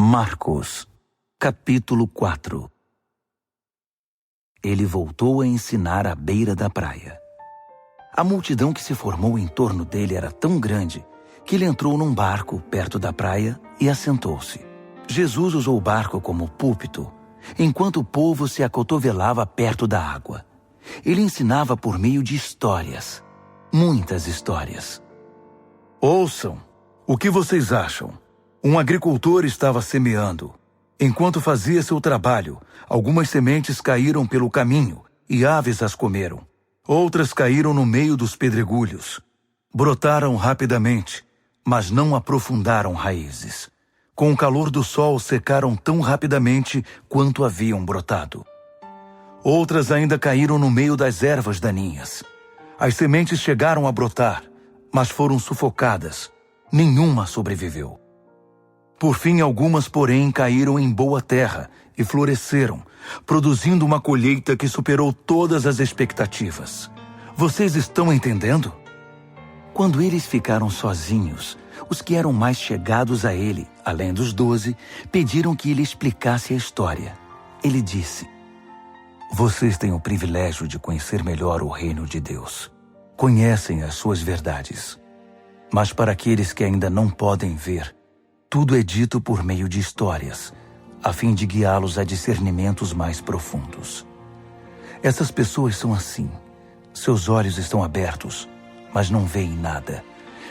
Marcos, capítulo 4. Ele voltou a ensinar à beira da praia. A multidão que se formou em torno dele era tão grande que ele entrou num barco perto da praia e assentou-se. Jesus usou o barco como púlpito, enquanto o povo se acotovelava perto da água. Ele ensinava por meio de histórias, muitas histórias. Ouçam, o que vocês acham? Um agricultor estava semeando. Enquanto fazia seu trabalho, algumas sementes caíram pelo caminho e aves as comeram. Outras caíram no meio dos pedregulhos. Brotaram rapidamente, mas não aprofundaram raízes. Com o calor do sol, secaram tão rapidamente quanto haviam brotado. Outras ainda caíram no meio das ervas daninhas. As sementes chegaram a brotar, mas foram sufocadas. Nenhuma sobreviveu. Por fim, algumas, porém, caíram em boa terra e floresceram, produzindo uma colheita que superou todas as expectativas. Vocês estão entendendo? Quando eles ficaram sozinhos, os que eram mais chegados a ele, além dos 12, pediram que ele explicasse a história. Ele disse: Vocês têm o privilégio de conhecer melhor o reino de Deus. Conhecem as suas verdades. Mas para aqueles que ainda não podem ver, tudo é dito por meio de histórias, a fim de guiá-los a discernimentos mais profundos. Essas pessoas são assim. Seus olhos estão abertos, mas não veem nada.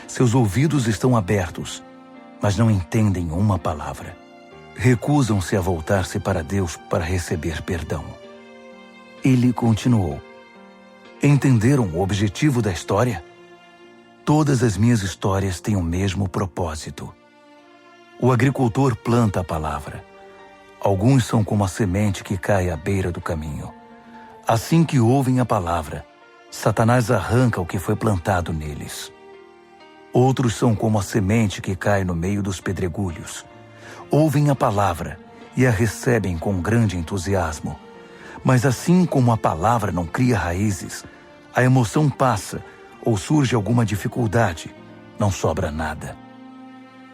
Seus ouvidos estão abertos, mas não entendem uma palavra. Recusam-se a voltar-se para Deus para receber perdão. Ele continuou: Entenderam o objetivo da história? Todas as minhas histórias têm o mesmo propósito. O agricultor planta a palavra. Alguns são como a semente que cai à beira do caminho. Assim que ouvem a palavra, Satanás arranca o que foi plantado neles. Outros são como a semente que cai no meio dos pedregulhos. Ouvem a palavra e a recebem com grande entusiasmo. Mas assim como a palavra não cria raízes, a emoção passa ou surge alguma dificuldade, não sobra nada.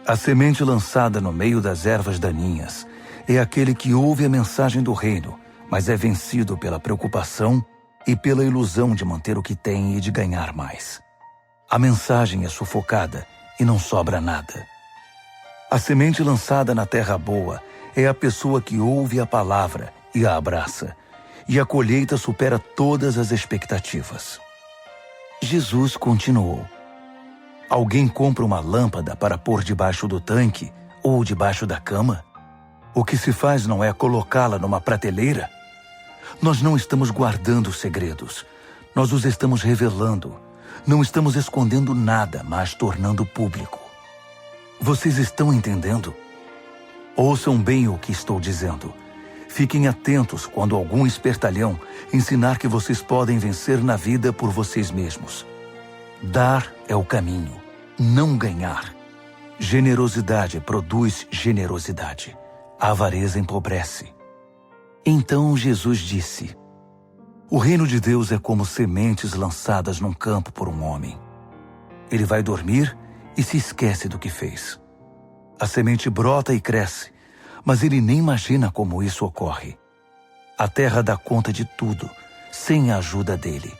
A semente lançada no meio das ervas daninhas é aquele que ouve a mensagem do reino, mas é vencido pela preocupação e pela ilusão de manter o que tem e de ganhar mais. A mensagem é sufocada e não sobra nada. A semente lançada na terra boa é a pessoa que ouve a palavra e a abraça, e a colheita supera todas as expectativas. Jesus continuou: Alguém compra uma lâmpada para pôr debaixo do tanque ou debaixo da cama? O que se faz não é colocá-la numa prateleira? Nós não estamos guardando segredos. Nós os estamos revelando. Não estamos escondendo nada, mas tornando público. Vocês estão entendendo? Ouçam bem o que estou dizendo. Fiquem atentos quando algum espertalhão ensinar que vocês podem vencer na vida por vocês mesmos. Dar é o caminho, não ganhar. Generosidade produz generosidade. A avareza empobrece. Então Jesus disse: O reino de Deus é como sementes lançadas num campo por um homem. Ele vai dormir e se esquece do que fez. A semente brota e cresce, mas ele nem imagina como isso ocorre. A terra dá conta de tudo, sem a ajuda dele.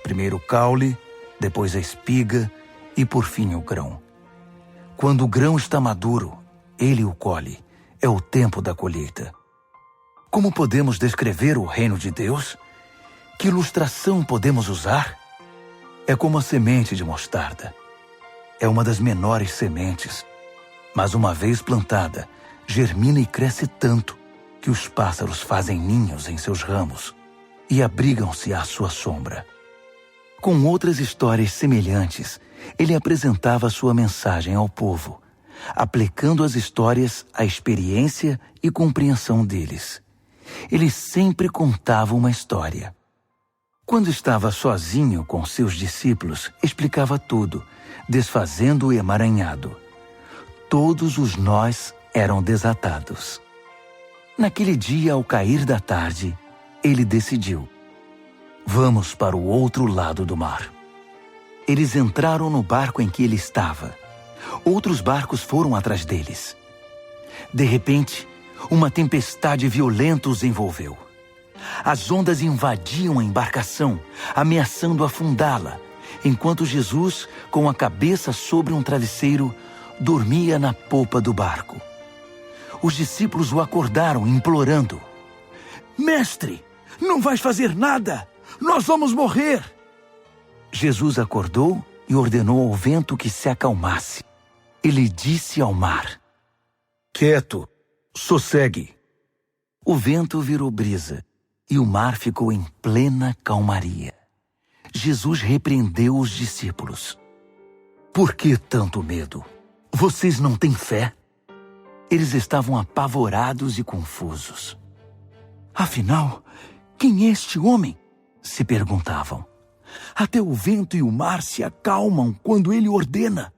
Primeiro o caule, depois a espiga e por fim o grão. Quando o grão está maduro, ele o colhe. É o tempo da colheita. Como podemos descrever o reino de Deus? Que ilustração podemos usar? É como a semente de mostarda. É uma das menores sementes, mas uma vez plantada, germina e cresce tanto que os pássaros fazem ninhos em seus ramos e abrigam-se à sua sombra. Com outras histórias semelhantes, ele apresentava sua mensagem ao povo, aplicando as histórias à experiência e compreensão deles. Ele sempre contava uma história. Quando estava sozinho com seus discípulos, explicava tudo, desfazendo o emaranhado. Todos os nós eram desatados. Naquele dia, ao cair da tarde, ele decidiu: Vamos para o outro lado do mar. Eles entraram no barco em que ele estava. Outros barcos foram atrás deles. De repente, uma tempestade violenta os envolveu. As ondas invadiam a embarcação, ameaçando afundá-la, enquanto Jesus, com a cabeça sobre um travesseiro, dormia na popa do barco. Os discípulos o acordaram, implorando: Mestre, não vais fazer nada! Nós vamos morrer! Jesus acordou e ordenou ao vento que se acalmasse. Ele disse ao mar: Quieto, sossegue. O vento virou brisa e o mar ficou em plena calmaria. Jesus repreendeu os discípulos: Por que tanto medo? Vocês não têm fé? Eles estavam apavorados e confusos. Afinal, quem é este homem? Se perguntavam. Até o vento e o mar se acalmam quando ele ordena.